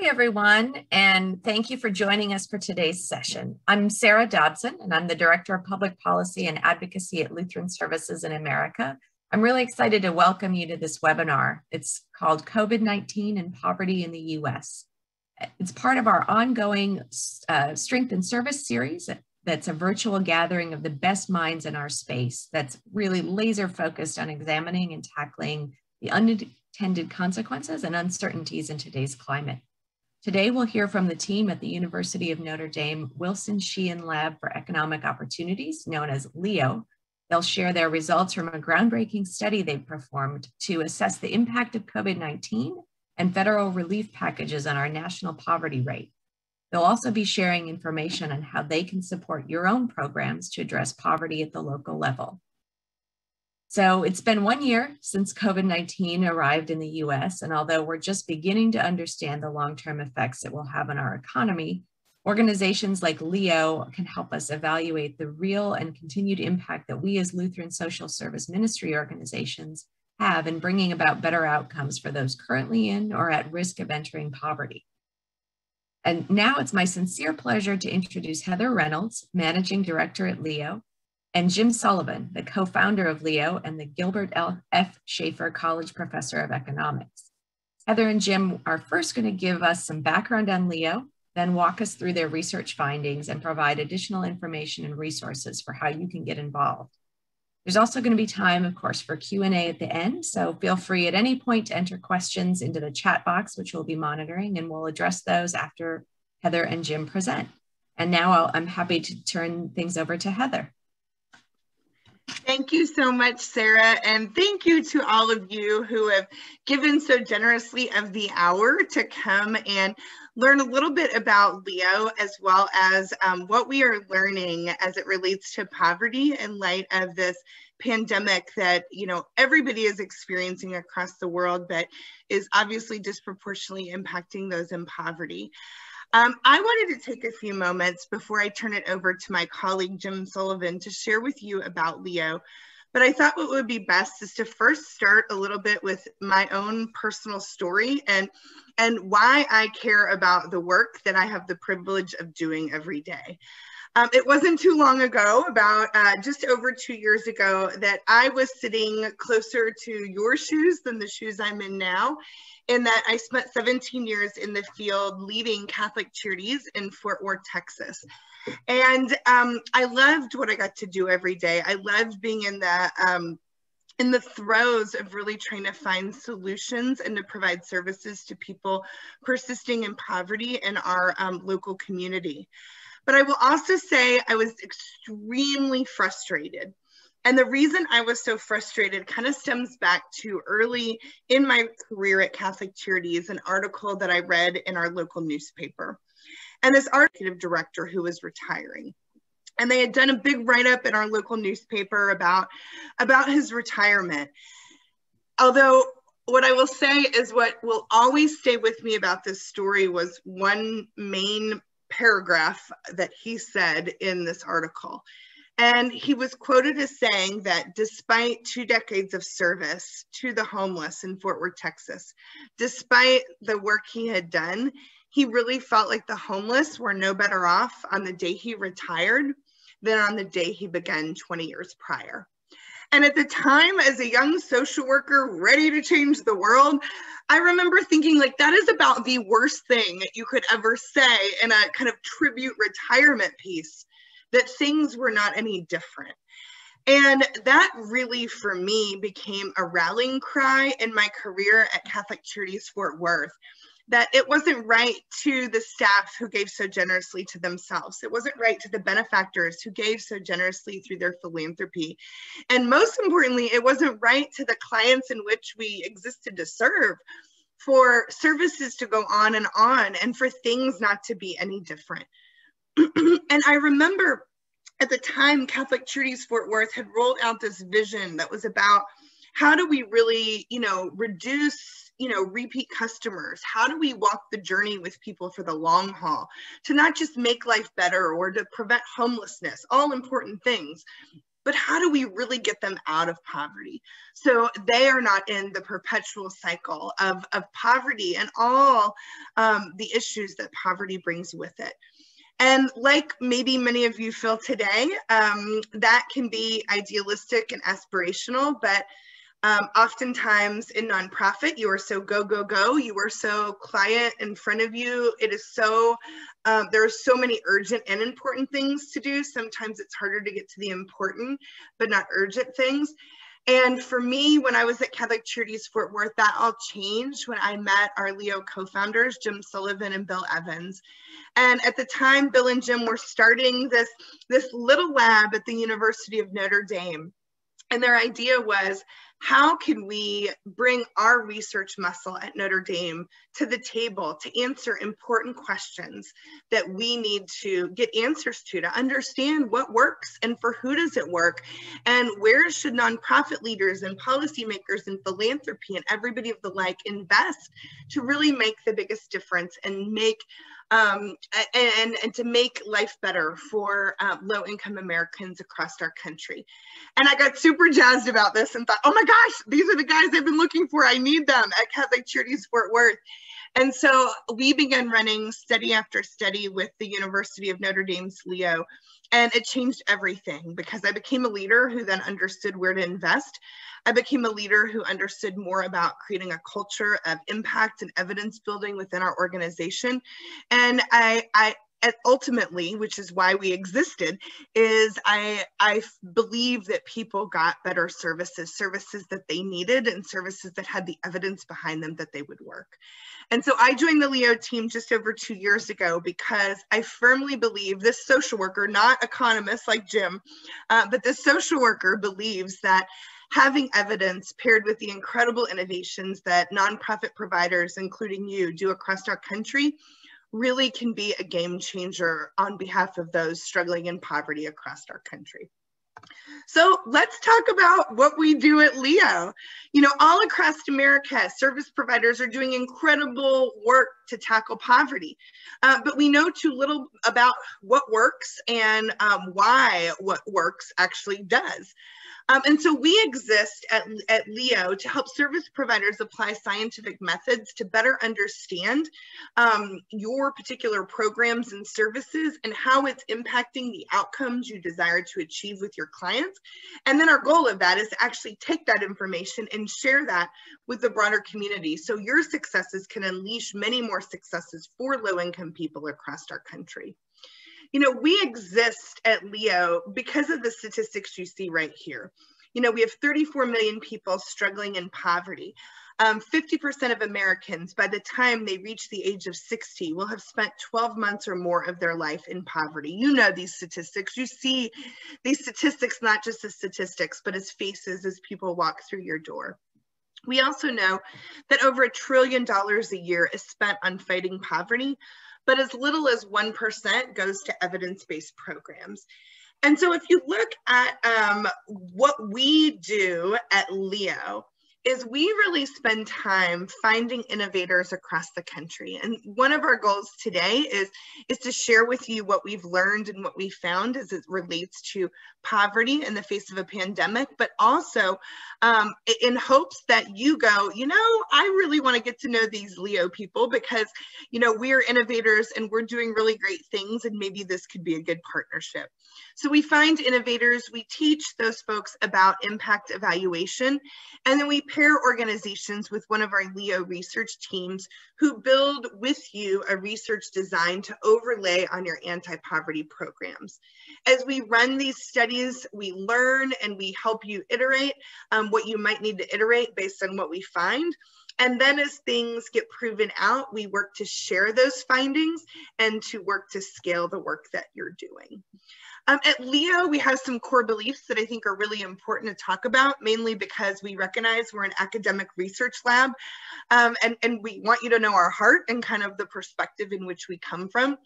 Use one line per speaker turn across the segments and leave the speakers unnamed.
Hi, everyone, and thank you for joining us for today's session. I'm Sarah Dobson, and I'm the Director of Public Policy and Advocacy at Lutheran Services in America. I'm really excited to welcome you to this webinar. It's called COVID-19 and Poverty in the U.S. It's part of our ongoing Strength and Service series. That's a virtual gathering of the best minds in our space that's really laser focused on examining and tackling the unintended consequences and uncertainties in today's climate. Today, we'll hear from the team at the University of Notre Dame Wilson Sheehan Lab for Economic Opportunities, known as LEO. They'll share their results from a groundbreaking study they've performed to assess the impact of COVID-19 and federal relief packages on our national poverty rate. They'll also be sharing information on how they can support your own programs to address poverty at the local level. So it's been 1 year since COVID-19 arrived in the US, and although we're just beginning to understand the long-term effects it will have on our economy, organizations like LEO can help us evaluate the real and continued impact that we as Lutheran Social Service Ministry organizations have in bringing about better outcomes for those currently in or at risk of entering poverty. And now it's my sincere pleasure to introduce Heather Reynolds, Managing Director at LEO, and Jim Sullivan, the co-founder of LEO and the Gilbert F. Schaefer College Professor of Economics. Heather and Jim are first going to give us some background on LEO, then walk us through their research findings and provide additional information and resources for how you can get involved. There's also going to be time, of course, for Q&A at the end, so feel free at any point to enter questions into the chat box, which we'll be monitoring, and we'll address those after Heather and Jim present. And now I'm happy to turn things over to Heather.
Thank you so much, Sarah, and thank you to all of you who have given so generously of the hour to come and learn a little bit about LEO, as well as what we are learning as it relates to poverty in light of this pandemic that, you know, everybody is experiencing across the world, but is obviously disproportionately impacting those in poverty. I wanted to take a few moments before I turn it over to my colleague, Jim Sullivan, to share with you about LEO. But I thought what would be best is to first start a little bit with my own personal story and why I care about the work that I have the privilege of doing every day. It wasn't too long ago, about just over 2 years ago, that I was sitting closer to your shoes than the shoes I'm in now, in that I spent 17 years in the field leading Catholic Charities in Fort Worth, Texas. And I loved what I got to do every day. I loved being in the throes of really trying to find solutions and to provide services to people persisting in poverty in our local community. But I will also say I was extremely frustrated. And the reason I was so frustrated kind of stems back to early in my career at Catholic Charities, an article that I read in our local newspaper. And this executive director who was retiring. And they had done a big write-up in our local newspaper about his retirement. Although what I will say is what will always stay with me about this story was one main paragraph that he said in this article. And he was quoted as saying that despite 2 decades of service to the homeless in Fort Worth, Texas, despite the work he had done, he really felt like the homeless were no better off on the day he retired than on the day he began 20 years prior. And at the time, as a young social worker ready to change the world, I remember thinking, like, that is about the worst thing you could ever say in a kind of tribute retirement piece, that things were not any different. And that really, for me, became a rallying cry in my career at Catholic Charities Fort Worth, that it wasn't right to the staff who gave so generously to themselves. It wasn't right to the benefactors who gave so generously through their philanthropy. And most importantly, it wasn't right to the clients in which we existed to serve, for services to go on and for things not to be any different. And I remember at the time, Catholic Charities Fort Worth had rolled out this vision that was about how do we really, reduce, repeat customers? How do we walk the journey with people for the long haul to not just make life better or to prevent homelessness, all important things, but how do we really get them out of poverty so they are not in the perpetual cycle of poverty and all the issues that poverty brings with it? And like maybe many of you feel today, that can be idealistic and aspirational, but oftentimes in nonprofit, you are so go, go, go. You are so client in front of you. It is so, there are so many urgent and important things to do. Sometimes it's harder to get to the important, but not urgent things. And for me, when I was at Catholic Charities Fort Worth, that all changed when I met our LEO co-founders, Jim Sullivan and Bill Evans. And at the time, Bill and Jim were starting this little lab at the University of Notre Dame. And their idea was, how can we bring our research muscle at Notre Dame to the table to answer important questions that we need to get answers to understand what works and for who does it work, and where should nonprofit leaders and policymakers and philanthropy and everybody of the like invest to really make the biggest difference and make and to make life better for low-income Americans across our country. And I got super jazzed about this and thought, oh my gosh, these are the guys I've been looking for. I need them at Catholic Charities Fort Worth. And so we began running study after study with the University of Notre Dame's LEO, and it changed everything because I became a leader who then understood where to invest. I became a leader who understood more about creating a culture of impact and evidence building within our organization. And I ultimately, which is why we existed, is I believe that people got better services that they needed and services that had the evidence behind them that they would work. And so I joined the LEO team just over 2 years ago because I firmly believe this social worker, not economist like Jim, but this social worker believes that having evidence paired with the incredible innovations that nonprofit providers, including you, do across our country really can be a game changer on behalf of those struggling in poverty across our country. So let's talk about what we do at LEO. You know, all across America, service providers are doing incredible work to tackle poverty, but we know too little about what works and why what works actually does. And so we exist at LEO to help service providers apply scientific methods to better understand your particular programs and services and how it's impacting the outcomes you desire to achieve with your clients. And then our goal of that is to actually take that information and share that with the broader community so your successes can unleash many more successes for low-income people across our country. You know, we exist at LEO because of the statistics you see right here. You know, we have 34 million people struggling in poverty. 50% of Americans, by the time they reach the age of 60, will have spent 12 months or more of their life in poverty. You know these statistics. You see these statistics not just as statistics, but as faces as people walk through your door. We also know that over $1 trillion a year is spent on fighting poverty, but as little as 1% goes to evidence-based programs. And so if you look at what we do at LEO, is we really spend time finding innovators across the country. And one of our goals today is to share with you what we've learned and what we found as it relates to poverty in the face of a pandemic, but also in hopes that you go, you know, I really want to get to know these LEO people because, you know, we're innovators and we're doing really great things and maybe this could be a good partnership. So we find innovators, we teach those folks about impact evaluation, and then we pair organizations with one of our LEO research teams who build with you a research design to overlay on your anti-poverty programs. As we run these studies, we learn and we help you iterate what you might need to iterate based on what we find. And then as things get proven out, we work to share those findings and to work to scale the work that you're doing. At LEO, we have some core beliefs that I think are really important to talk about, mainly because we recognize we're an academic research lab, and we want you to know our heart and kind of the perspective in which we come from.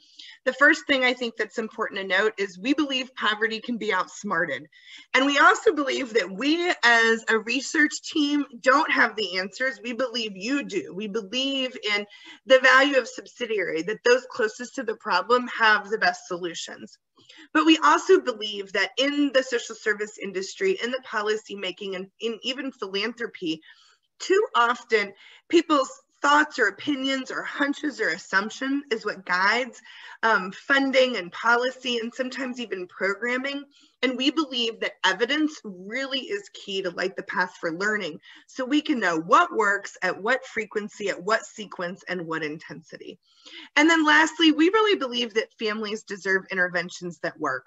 The first thing I think that's important to note is we believe poverty can be outsmarted. And we also believe that we as a research team don't have the answers. We believe you do. We believe in the value of subsidiary, that those closest to the problem have the best solutions. But we also believe that in the social service industry, in the policy making, and in even philanthropy, too often people's thoughts or opinions or hunches or assumption is what guides funding and policy and sometimes even programming. And we believe that evidence really is key to light the path for learning, so we can know what works, at what frequency, at what sequence, and what intensity. And then lastly, we really believe that families deserve interventions that work.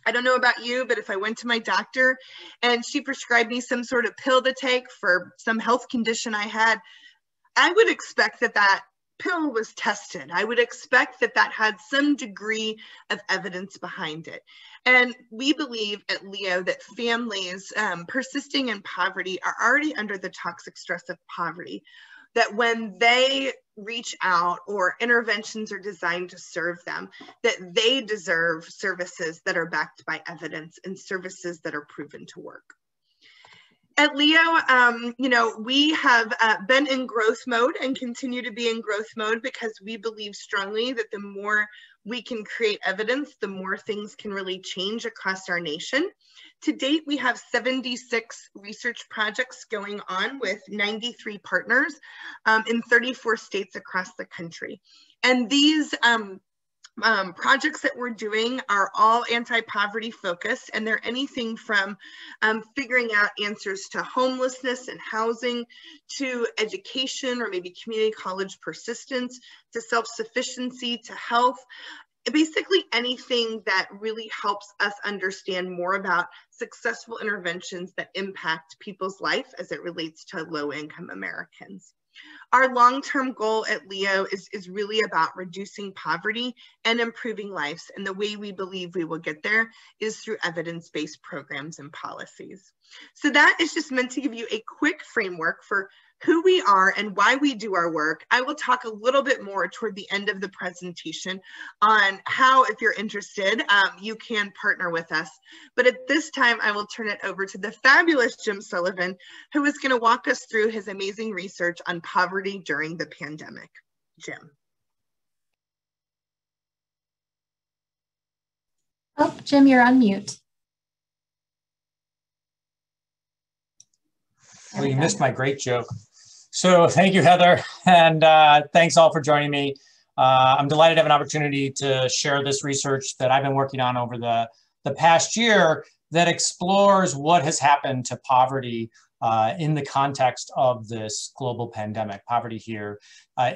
I don't know about you, but if I went to my doctor and she prescribed me some sort of pill to take for some health condition I had, I would expect that that pill was tested. I would expect that that had some degree of evidence behind it. And we believe at LEO that families persisting in poverty are already under the toxic stress of poverty, that when they reach out or interventions are designed to serve them, that they deserve services that are backed by evidence and services that are proven to work. At LEO, we have been in growth mode and continue to be in growth mode because we believe strongly that the more we can create evidence, the more things can really change across our nation. To date, we have 76 research projects going on with 93 partners in 34 states across the country. And these projects that we're doing are all anti-poverty focused, and they're anything from figuring out answers to homelessness and housing, to education or maybe community college persistence, to self-sufficiency, to health. Basically anything that really helps us understand more about successful interventions that impact people's life as it relates to low-income Americans. Our long-term goal at LEO is really about reducing poverty and improving lives. And the way we believe we will get there is through evidence-based programs and policies. So that is just meant to give you a quick framework for who we are and why we do our work. I will talk a little bit more toward the end of the presentation on how, if you're interested, you can partner with us. But at this time, I will turn it over to the fabulous Jim Sullivan, who is going to walk us through his amazing research on poverty during the pandemic. Jim.
Oh, Jim, you're on mute.
Well, you missed my great joke. So thank you, Heather, and thanks all for joining me. I'm delighted to have an opportunity to share this research that I've been working on over the past year that explores what has happened to poverty in the context of this global pandemic, poverty here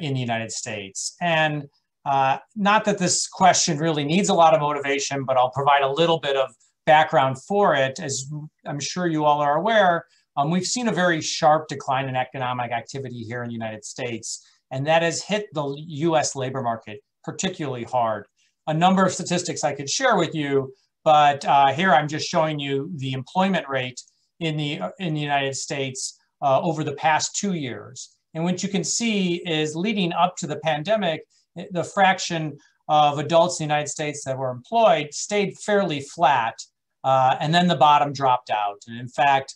in the United States. And not that this question really needs a lot of motivation, but I'll provide a little bit of background for it. As I'm sure you all are aware, we've seen a very sharp decline in economic activity here in the United States, and that has hit the US labor market particularly hard. A number of statistics I could share with you, but here I'm just showing you the employment rate in the United States over the past 2 years. And what you can see is leading up to the pandemic, the fraction of adults in the United States that were employed stayed fairly flat, and then the bottom dropped out. And in fact,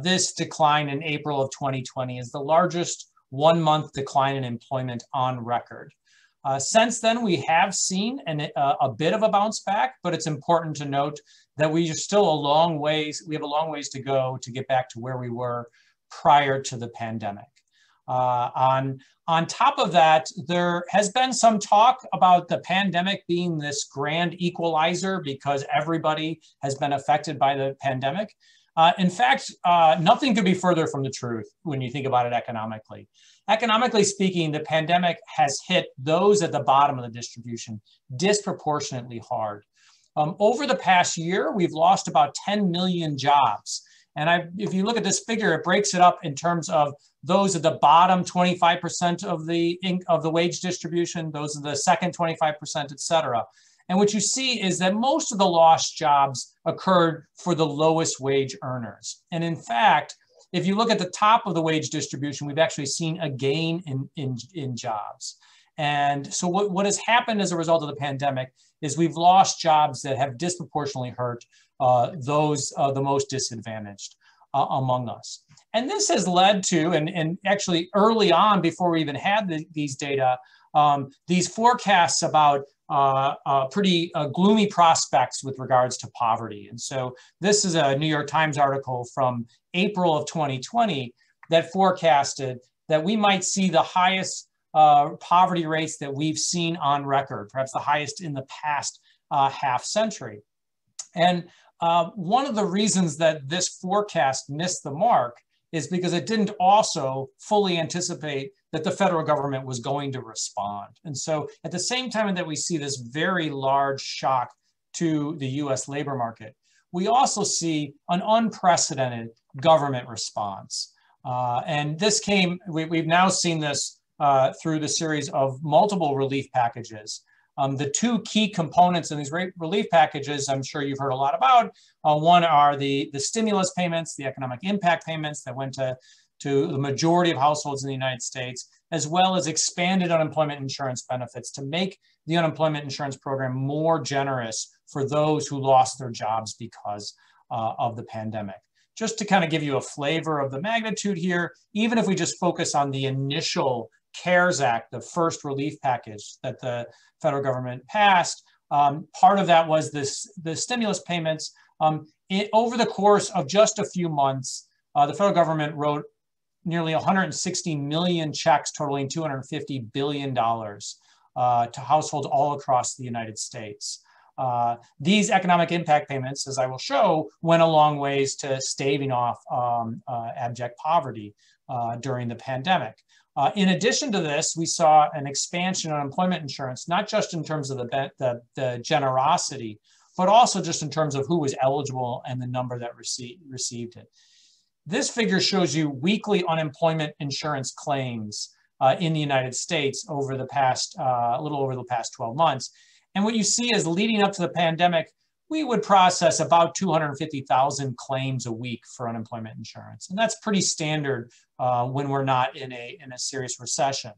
this decline in April of 2020 is the largest one-month decline in employment on record. Since then, we have seen a bit of a bounce back, but it's important to note that we have a long ways to go to get back to where we were prior to the pandemic. On top of that, there has been some talk about the pandemic being this grand equalizer because everybody has been affected by the pandemic. In fact, nothing could be further from the truth when you think about it economically. Economically speaking, the pandemic has hit those at the bottom of the distribution disproportionately hard. Over the past year, we've lost about 10 million jobs. And if you look at this figure, it breaks it up in terms of those at the bottom 25% of the wage distribution, those are the second 25%, et cetera. And what you see is that most of the lost jobs occurred for the lowest wage earners. And in fact, if you look at the top of the wage distribution, we've actually seen a gain in jobs. And so what has happened as a result of the pandemic is we've lost jobs that have disproportionately hurt those the most disadvantaged among us. And this has led to, and actually early on, before we even had these data, these forecasts about pretty gloomy prospects with regards to poverty. And so this is a New York Times article from April of 2020 that forecasted that we might see the highest poverty rates that we've seen on record, perhaps the highest in the past half century. And one of the reasons that this forecast missed the mark is because it didn't also fully anticipate that the federal government was going to respond. And so at the same time that we see this very large shock to the US labor market, we also see an unprecedented government response. And this came, we've now seen this through the series of multiple relief packages. The two key components in these relief packages, I'm sure you've heard a lot about. One are the stimulus payments, the economic impact payments that went to the majority of households in the United States, as well as expanded unemployment insurance benefits to make the unemployment insurance program more generous for those who lost their jobs because of the pandemic. Just to kind of give you a flavor of the magnitude here, even if we just focus on the initial CARES Act, the first relief package that the federal government passed, part of that was the stimulus payments. Over the course of just a few months, the federal government wrote nearly 160 million checks totaling $250 billion to households all across the United States. These economic impact payments, as I will show, went a long ways to staving off abject poverty during the pandemic. In addition to this, we saw an expansion on unemployment insurance, not just in terms of the generosity, but also just in terms of who was eligible and the number that received it. This figure shows you weekly unemployment insurance claims in the United States over the past, a little over the past 12 months. And what you see is leading up to the pandemic, we would process about 250,000 claims a week for unemployment insurance. And that's pretty standard when we're not in a serious recession.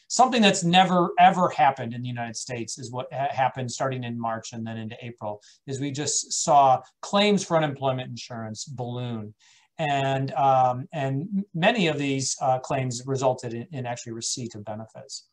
Something that's never, ever happened in the United States is what happened starting in March and then into April, is we just saw claims for unemployment insurance balloon. And many of these claims resulted in actually receipt of benefits.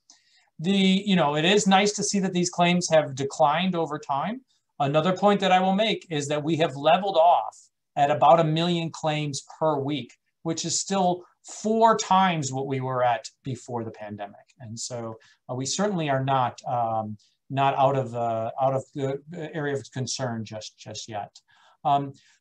It is nice to see that these claims have declined over time. Another point that I will make is that we have leveled off at about 1 million claims per week, which is still 4 times what we were at before the pandemic. And so we certainly are not out of the area of concern just yet.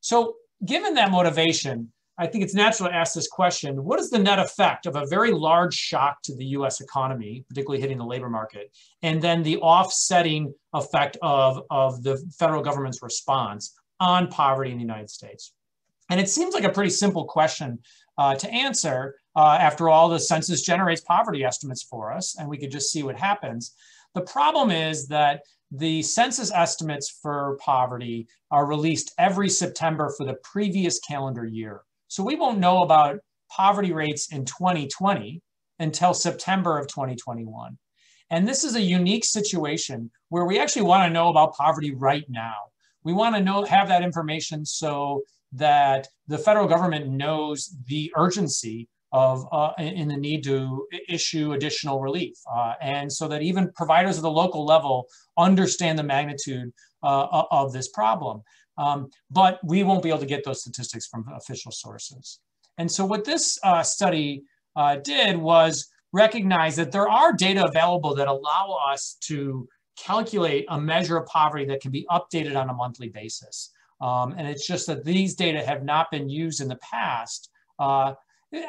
So given that motivation, I think it's natural to ask this question: what is the net effect of a very large shock to the US economy, particularly hitting the labor market, and then the offsetting effect of the federal government's response on poverty in the United States? And it seems like a pretty simple question to answer. After all, the census generates poverty estimates for us, and we could just see what happens. The problem is that the census estimates for poverty are released every September for the previous calendar year. So we won't know about poverty rates in 2020 until September of 2021. And this is a unique situation where we actually want to know about poverty right now. We want to have that information so that the federal government knows the urgency of in the need to issue additional relief, and so that even providers at the local level understand the magnitude of this problem. But we won't be able to get those statistics from official sources. And so what this study did was recognize that there are data available that allow us to calculate a measure of poverty that can be updated on a monthly basis. And it's just that these data have not been used in the past,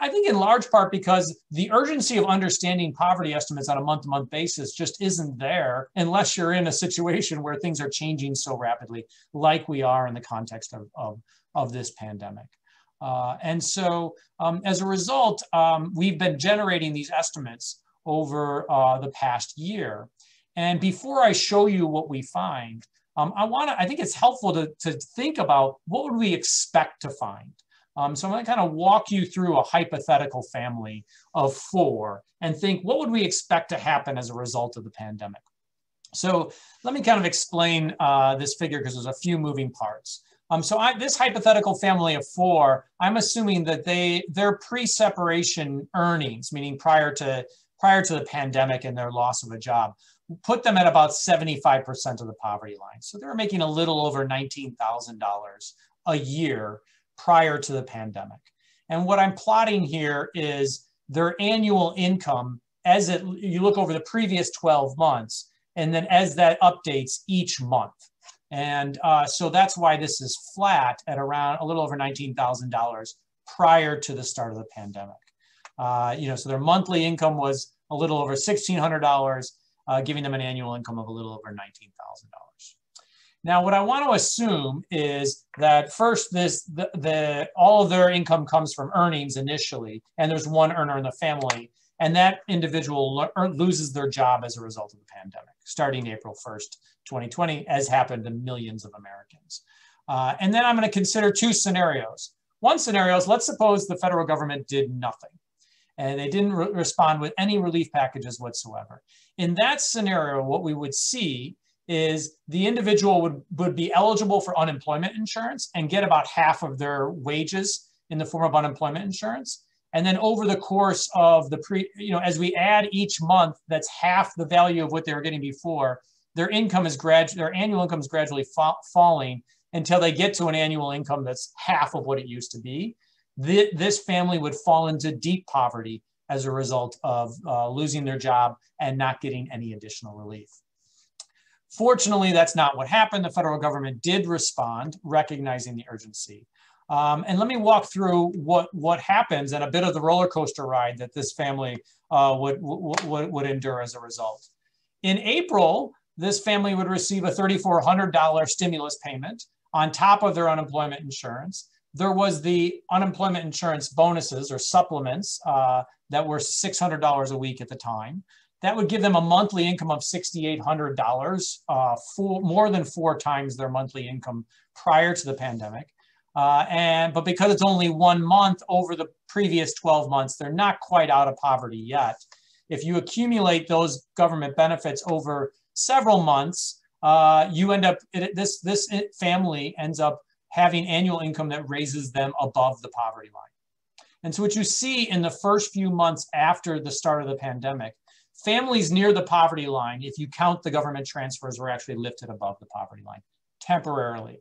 I think in large part because the urgency of understanding poverty estimates on a month-to-month basis just isn't there unless you're in a situation where things are changing so rapidly, like we are in the context of this pandemic. And so as a result, we've been generating these estimates over the past year. And before I show you what we find, I think it's helpful to think about what would we expect to find. So I'm going to kind of walk you through a hypothetical family of 4 and think, what would we expect to happen as a result of the pandemic? So let me kind of explain this figure because there's a few moving parts. This hypothetical family of 4, I'm assuming that their pre-separation earnings, meaning prior to prior to the pandemic and their loss of a job, put them at about 75% of the poverty line. So they were making a little over $19,000 a year prior to the pandemic. And what I'm plotting here is their annual income as you look over the previous 12 months, and then as that updates each month. And so that's why this is flat at around a little over $19,000 prior to the start of the pandemic. So their monthly income was a little over $1,600, giving them an annual income of a little over $19,000. Now, what I want to assume is that first, all of their income comes from earnings initially, and there's one earner in the family, and that individual loses their job as a result of the pandemic, starting April 1st, 2020, as happened to millions of Americans. And then I'm going to consider two scenarios. One scenario is, let's suppose the federal government did nothing, and they didn't respond with any relief packages whatsoever. In that scenario, what we would see is the individual would be eligible for unemployment insurance and get about half of their wages in the form of unemployment insurance. And then over the course of as we add each month, that's half the value of what they were getting before, their annual income is gradually falling until they get to an annual income that's half of what it used to be. This family would fall into deep poverty as a result of losing their job and not getting any additional relief. Fortunately, that's not what happened. The federal government did respond, recognizing the urgency. And let me walk through what happens and a bit of the roller coaster ride that this family would endure as a result. In April, this family would receive a $3,400 stimulus payment on top of their unemployment insurance. There was the unemployment insurance bonuses or supplements that were $600 a week at the time. That would give them a monthly income of $6,800, more than 4 times their monthly income prior to the pandemic. But because it's only 1 month over the previous 12 months, they're not quite out of poverty yet. If you accumulate those government benefits over several months, this family ends up having annual income that raises them above the poverty line. And so what you see in the first few months after the start of the pandemic, families near the poverty line, if you count the government transfers, were actually lifted above the poverty line temporarily.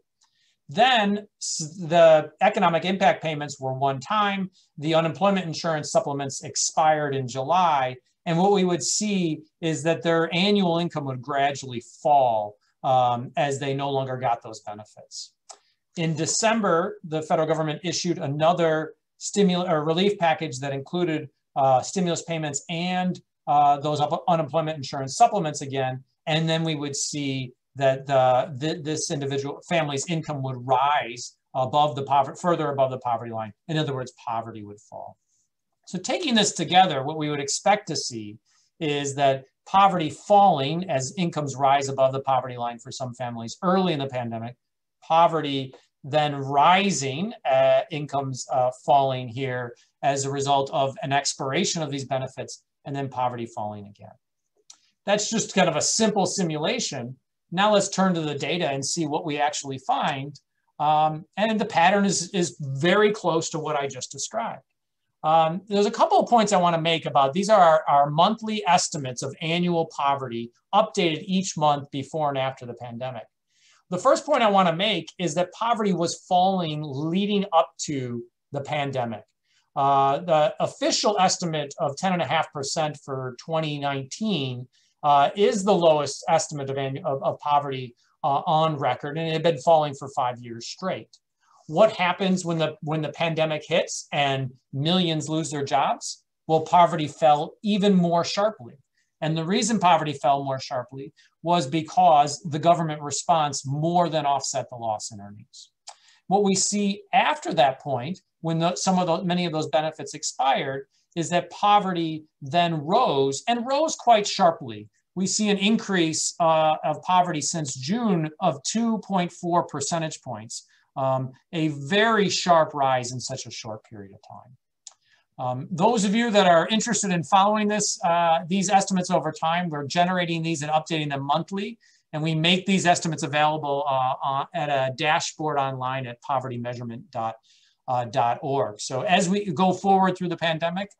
Then the economic impact payments were one time. The unemployment insurance supplements expired in July. And what we would see is that their annual income would gradually fall as they no longer got those benefits. In December, the federal government issued another relief package that included stimulus payments and those unemployment insurance supplements again, and then we would see that this individual family's income would rise further above the poverty line. In other words, poverty would fall. So taking this together, what we would expect to see is that poverty falling as incomes rise above the poverty line for some families early in the pandemic, poverty then rising, incomes falling here as a result of an expiration of these benefits, and then poverty falling again. That's just kind of a simple simulation. Now let's turn to the data and see what we actually find. And the pattern is very close to what I just described. There's a couple of points I want to make about these are our monthly estimates of annual poverty updated each month before and after the pandemic. The first point I want to make is that poverty was falling leading up to the pandemic. The official estimate of 10.5% for 2019 is the lowest estimate of poverty on record, and it had been falling for 5 years straight. What happens when the pandemic hits and millions lose their jobs? Well, poverty fell even more sharply. And the reason poverty fell more sharply was because the government response more than offset the loss in earnings. What we see after that point, when many of those benefits expired, is that poverty then rose quite sharply. We see an increase of poverty since June of 2.4 percentage points, a very sharp rise in such a short period of time. Those of you that are interested in following these estimates over time, we're generating these and updating them monthly, and we make these estimates available at a dashboard online at povertymeasurement.org. So as we go forward through the pandemic,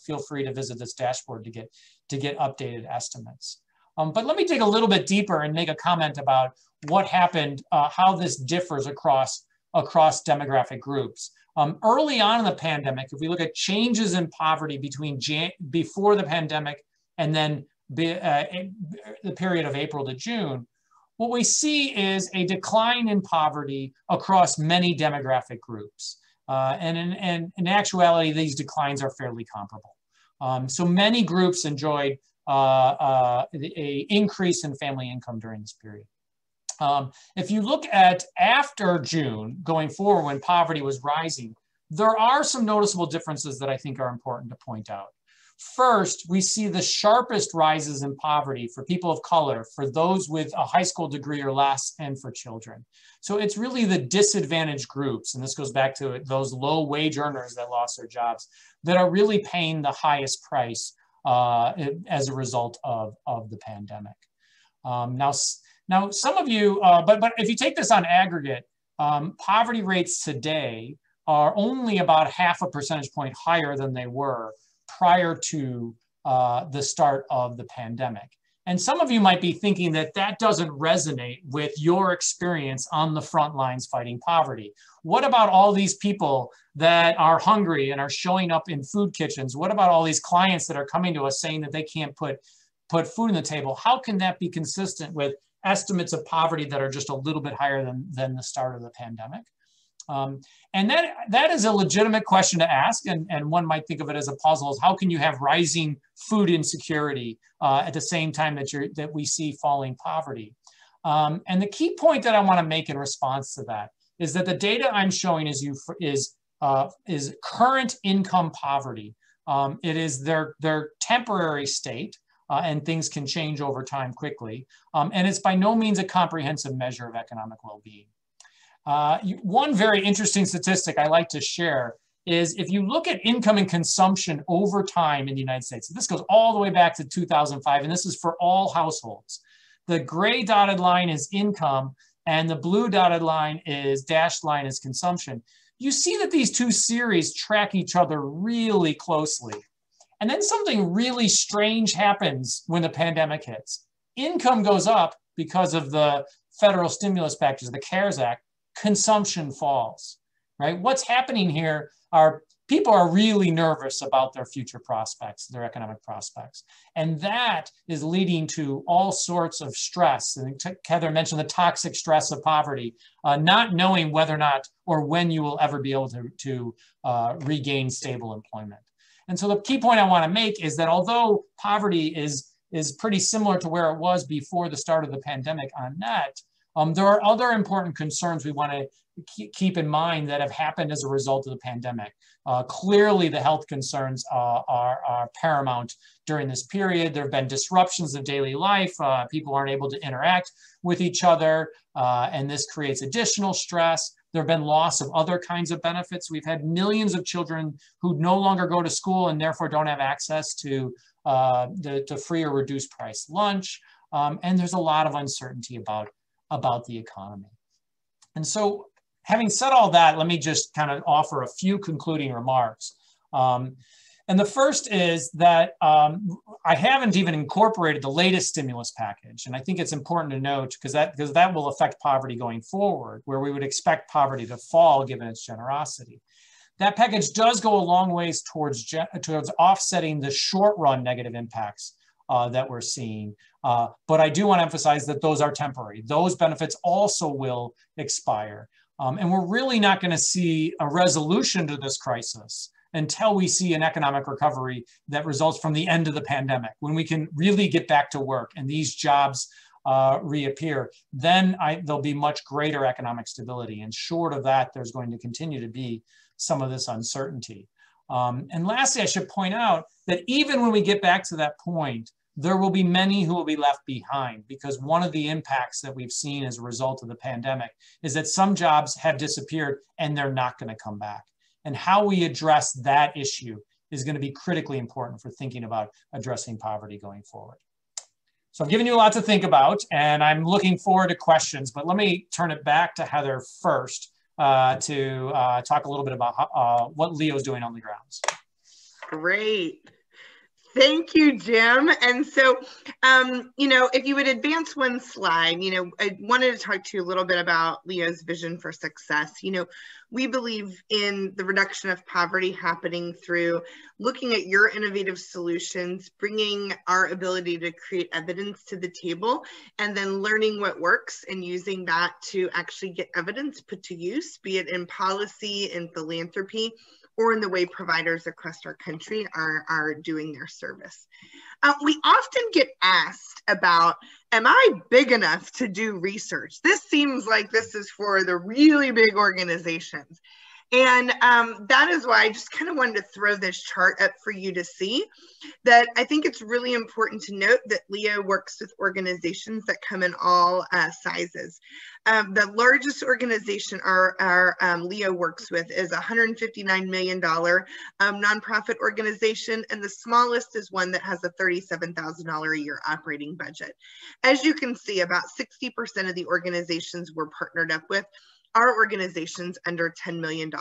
feel free to visit this dashboard to get updated estimates. But let me dig a little bit deeper and make a comment about what happened, how this differs across demographic groups. Early on in the pandemic, if we look at changes in poverty before the pandemic and then the period of April to June, what we see is a decline in poverty across many demographic groups. And in actuality, these declines are fairly comparable. So many groups enjoyed an increase in family income during this period. If you look at after June, going forward when poverty was rising, there are some noticeable differences that I think are important to point out. First, we see the sharpest rises in poverty for people of color, for those with a high school degree or less, and for children. So it's really the disadvantaged groups, and this goes back to those low wage earners that lost their jobs, that are really paying the highest price as a result of the pandemic. Now, some of you, but if you take this on aggregate, poverty rates today are only about 0.5 percentage point higher than they were prior to the start of the pandemic. And some of you might be thinking that that doesn't resonate with your experience on the front lines fighting poverty. What about all these people that are hungry and are showing up in food kitchens? What about all these clients that are coming to us saying that they can't put food on the table? How can that be consistent with estimates of poverty that are just a little bit higher than the start of the pandemic? And that is a legitimate question to ask, and one might think of it as a puzzle, is how can you have rising food insecurity at the same time that we see falling poverty? And the key point that I want to make in response to that is that the data I'm showing is current income poverty. It is their temporary state, and things can change over time quickly. And it's by no means a comprehensive measure of economic well-being. One very interesting statistic I like to share is if you look at income and consumption over time in the United States, this goes all the way back to 2005, and this is for all households. The gray dotted line is income, and the blue dotted line is dashed line is consumption. You see that these two series track each other really closely. And then something really strange happens when the pandemic hits. Income goes up because of the federal stimulus packages, the CARES Act. Consumption falls, right? What's happening here are people are really nervous about their future prospects, their economic prospects. And that is leading to all sorts of stress. And Heather mentioned the toxic stress of poverty, not knowing whether or not or when you will ever be able to regain stable employment. And so the key point I want to make is that although poverty is pretty similar to where it was before the start of the pandemic on net, there are other important concerns we want to keep in mind that have happened as a result of the pandemic. Clearly, the health concerns are paramount during this period. There have been disruptions of daily life. People aren't able to interact with each other, and this creates additional stress. There have been loss of other kinds of benefits. We've had millions of children who no longer go to school and therefore don't have access to free or reduced price lunch. And there's a lot of uncertainty about the economy. And so having said all that, let me just kind of offer a few concluding remarks. And the first is that I haven't even incorporated the latest stimulus package. And I think it's important to note because that will affect poverty going forward, where we would expect poverty to fall given its generosity. That package does go a long ways towards offsetting the short run negative impacts that we're seeing. But I do want to emphasize that those are temporary. Those benefits also will expire. And we're really not going to see a resolution to this crisis until we see an economic recovery that results from the end of the pandemic, when we can really get back to work and these jobs reappear. Then there'll be much greater economic stability. And short of that, there's going to continue to be some of this uncertainty. And lastly, I should point out that even when we get back to that point, there will be many who will be left behind, because one of the impacts that we've seen as a result of the pandemic is that some jobs have disappeared and they're not going to come back. And how we address that issue is going to be critically important for thinking about addressing poverty going forward. So I've given you a lot to think about, and I'm looking forward to questions, but let me turn it back to Heather first to talk a little bit about what Leo is doing on the grounds.
Great. Thank you, Jim. And so, you know, if you would advance one slide, you know, I wanted to talk to you a little bit about Leo's vision for success. You know, we believe in the reduction of poverty happening through looking at your innovative solutions, bringing our ability to create evidence to the table, and then learning what works and using that to actually get evidence put to use, be it in policy, in philanthropy, or in the way providers across our country are doing their service. We often get asked about, am I big enough to do research? This seems like this is for the really big organizations. And that is why I just kind of wanted to throw this chart up for you to see that I think it's really important to note that Leo works with organizations that come in all sizes. The largest organization our Leo works with is a $159 million nonprofit organization, and the smallest is one that has a $37,000 a year operating budget. As you can see, about 60% of the organizations we're partnered up with our organization's under $10 million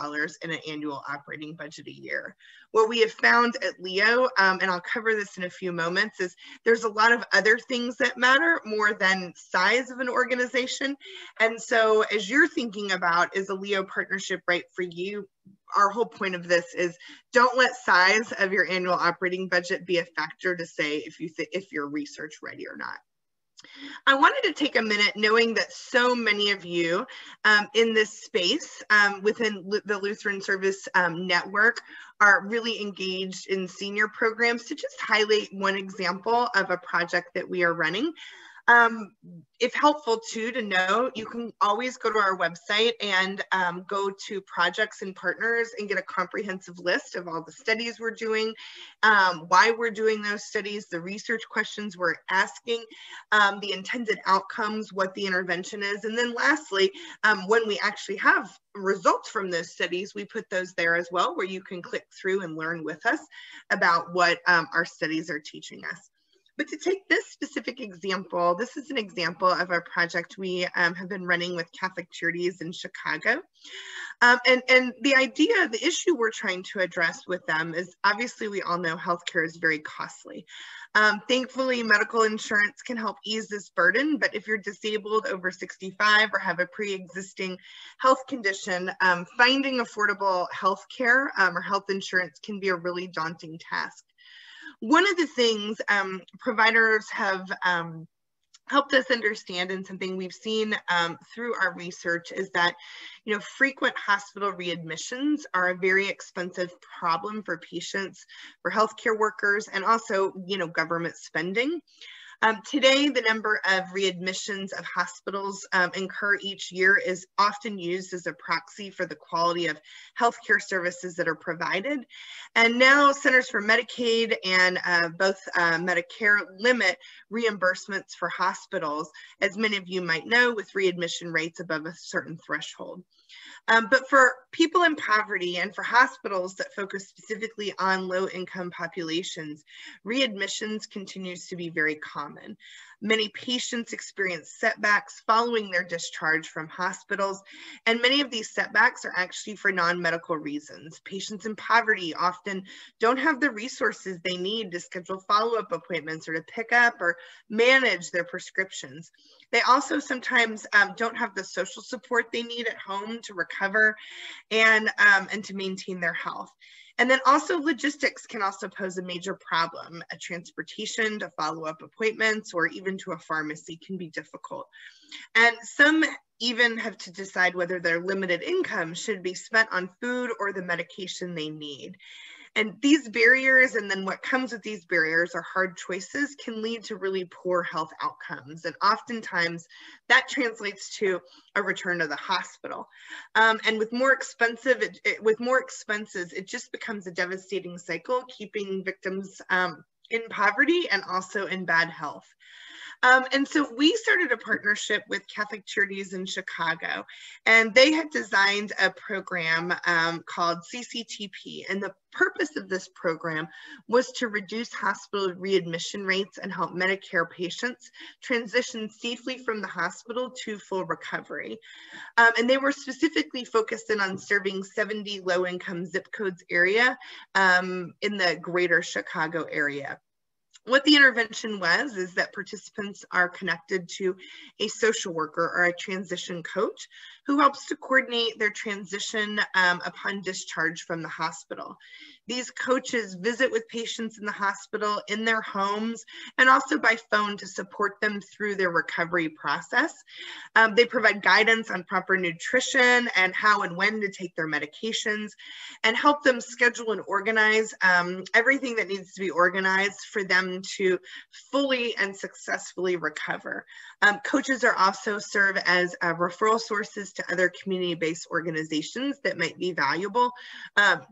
in an annual operating budget a year. What we have found at Leo, and I'll cover this in a few moments, is there's a lot of other things that matter more than size of an organization. And so as you're thinking about, is a Leo partnership right for you? Our whole point of this is don't let size of your annual operating budget be a factor to say if you're research ready or not. I wanted to take a minute, knowing that so many of you in this space within the Lutheran Service network are really engaged in senior programs, to just highlight one example of a project that we are running. If helpful too to know, you can always go to our website and go to projects and partners and get a comprehensive list of all the studies we're doing, why we're doing those studies, the research questions we're asking, the intended outcomes, what the intervention is. And then lastly, when we actually have results from those studies, we put those there as well, where you can click through and learn with us about what our studies are teaching us. But to take this specific example, this is an example of a project we have been running with Catholic Charities in Chicago. And the idea, the issue we're trying to address with them is, obviously we all know healthcare is very costly. Thankfully, medical insurance can help ease this burden, but if you're disabled, over 65, or have a pre-existing health condition, finding affordable healthcare or health insurance can be a really daunting task. One of the things providers have helped us understand, and something we've seen through our research, is that, you know, frequent hospital readmissions are a very expensive problem for patients, for healthcare workers, and also, you know, government spending. Today, the number of readmissions of hospitals incur each year is often used as a proxy for the quality of healthcare services that are provided. And now Centers for Medicaid and both Medicare limit reimbursements for hospitals, as many of you might know, with readmission rates above a certain threshold. But for people in poverty and for hospitals that focus specifically on low-income populations, readmissions continues to be very common. Many patients experience setbacks following their discharge from hospitals, and many of these setbacks are actually for non-medical reasons. Patients in poverty often don't have the resources they need to schedule follow-up appointments or to pick up or manage their prescriptions. They also sometimes don't have the social support they need at home to recover and to maintain their health. And then also logistics can also pose a major problem. A transportation to follow-up appointments or even to a pharmacy can be difficult. And some even have to decide whether their limited income should be spent on food or the medication they need. And these barriers, and then what comes with these barriers, are hard choices, can lead to really poor health outcomes. And oftentimes that translates to a return to the hospital. And with more expenses, it just becomes a devastating cycle, keeping victims in poverty and also in bad health. And so we started a partnership with Catholic Charities in Chicago, and they had designed a program called CCTP. And the purpose of this program was to reduce hospital readmission rates and help Medicare patients transition safely from the hospital to full recovery. And they were specifically focused in on serving 70 low-income zip codes area in the greater Chicago area. What the intervention was is that participants are connected to a social worker or a transition coach who helps to coordinate their transition upon discharge from the hospital. These coaches visit with patients in the hospital, in their homes, and also by phone to support them through their recovery process. They provide guidance on proper nutrition and how and when to take their medications, and help them schedule and organize everything that needs to be organized for them to fully and successfully recover. Coaches are also serve as referral sources to other community-based organizations that might be valuable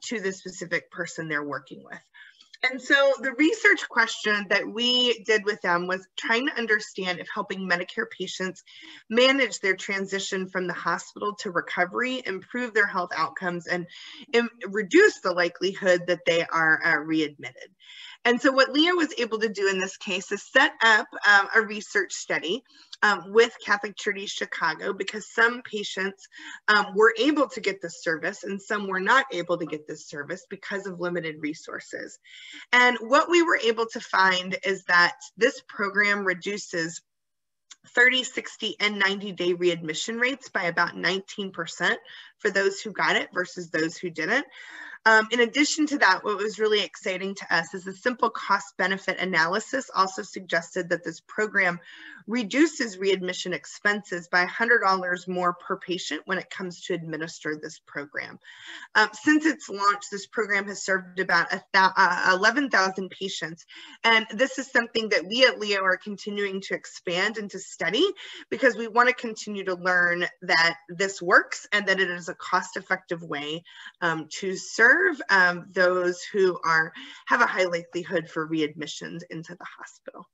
to the specific person they're working with. And so the research question that we did with them was trying to understand if helping Medicare patients manage their transition from the hospital to recovery, improve their health outcomes, and reduce the likelihood that they are readmitted. And so what Leo was able to do in this case is set up a research study with Catholic Charities Chicago, because some patients were able to get this service and some were not able to get this service because of limited resources. And what we were able to find is that this program reduces 30, 60, and 90-day readmission rates by about 19% for those who got it versus those who didn't. In addition to that, what was really exciting to us is a simple cost-benefit analysis also suggested that this program reduces readmission expenses by $100 more per patient when it comes to administer this program. Since its launch, this program has served about 11,000 patients, and this is something that we at Leo are continuing to expand and to study, because we want to continue to learn that this works and that it is a cost-effective way to serve those who have a high likelihood for readmissions into the hospital.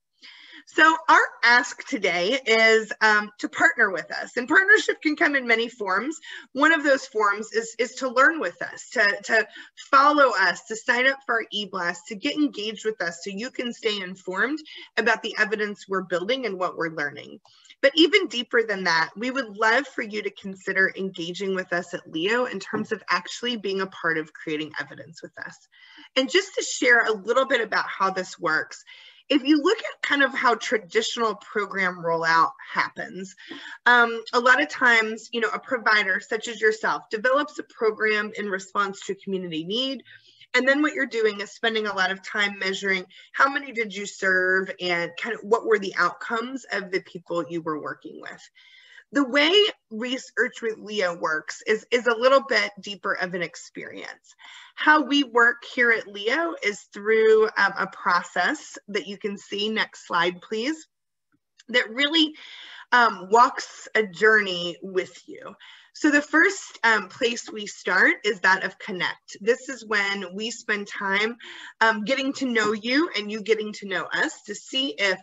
So our ask today is to partner with us, and partnership can come in many forms. One of those forms is to learn with us, to follow us, to sign up for our e-blast, to get engaged with us so you can stay informed about the evidence we're building and what we're learning. But even deeper than that, we would love for you to consider engaging with us at Leo in terms of actually being a part of creating evidence with us. And just to share a little bit about how this works, if you look at kind of how traditional program rollout happens, a lot of times, you know, a provider such as yourself develops a program in response to community need. And then what you're doing is spending a lot of time measuring how many did you serve and kind of what were the outcomes of the people you were working with. The way research with Leo works is a little bit deeper of an experience. How we work here at Leo is through a process that you can see, next slide please, that really walks a journey with you. So the first place we start is that of connect. This is when we spend time getting to know you and you getting to know us to see if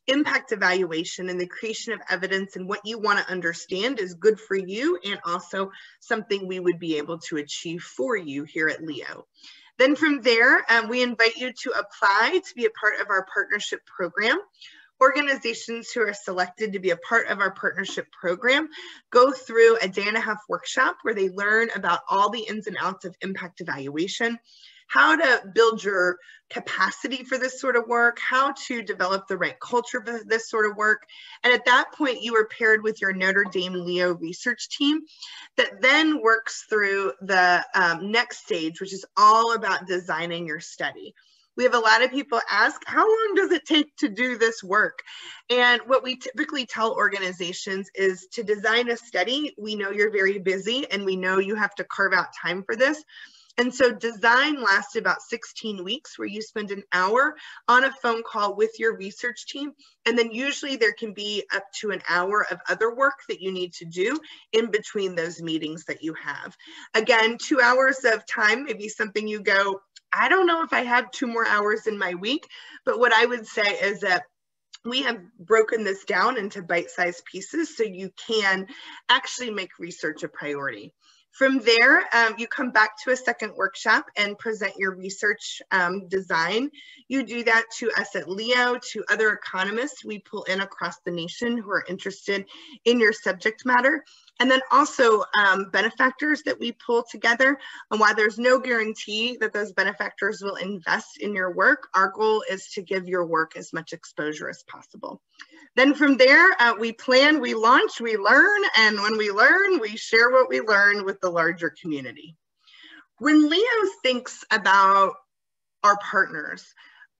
impact evaluation and the creation of evidence and what you want to understand is good for you and also something we would be able to achieve for you here at Leo. Then from there, we invite you to apply to be a part of our partnership program. Organizations who are selected to be a part of our partnership program go through a day-and-a-half workshop where they learn about all the ins and outs of impact evaluation, how to build your capacity for this sort of work, how to develop the right culture for this sort of work. And at that point, you are paired with your Notre Dame Leo research team that then works through the next stage, which is all about designing your study. We have a lot of people ask, how long does it take to do this work? And what we typically tell organizations is to design a study. We know you're very busy and we know you have to carve out time for this. And so design lasts about 16 weeks where you spend an hour on a phone call with your research team. And then usually there can be up to an hour of other work that you need to do in between those meetings that you have. Again, 2 hours of time may be something you go, I don't know if I have 2 more hours in my week, but what I would say is that we have broken this down into bite-sized pieces so you can actually make research a priority. From there, you come back to a second workshop and present your research design. You do that to us at LEO, to other economists we pull in across the nation who are interested in your subject matter. And then also benefactors that we pull together. And while there's no guarantee that those benefactors will invest in your work, our goal is to give your work as much exposure as possible. Then from there, we plan, we launch, we learn, and when we learn, we share what we learn with the larger community. When LEO thinks about our partners,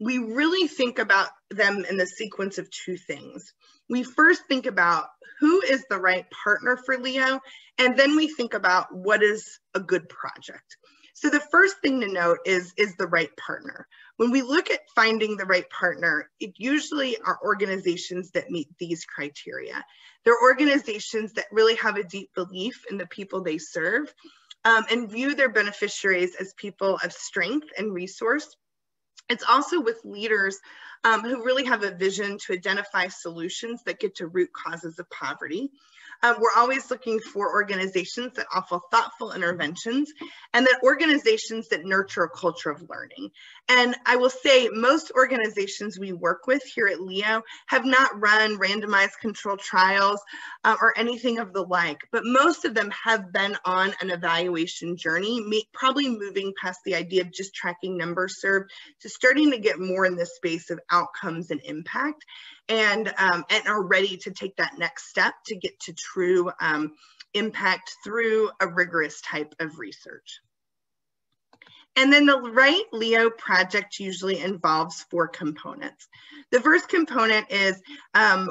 we really think about them in the sequence of two things. We first think about who is the right partner for LEO, and then we think about what is a good project. So the first thing to note is the right partner. When we look at finding the right partner, it usually are organizations that meet these criteria. They're organizations that really have a deep belief in the people they serve and view their beneficiaries as people of strength and resource. It's also with leaders who really have a vision to identify solutions that get to root causes of poverty. We're always looking for organizations that offer thoughtful interventions and that organizations that nurture a culture of learning. And I will say most organizations we work with here at LEO have not run randomized controlled trials or anything of the like, but most of them have been on an evaluation journey, probably moving past the idea of just tracking numbers served to starting to get more in the space of outcomes and impact. And are ready to take that next step to get to true impact through a rigorous type of research. And then the right LEO project usually involves 4 components. The first component is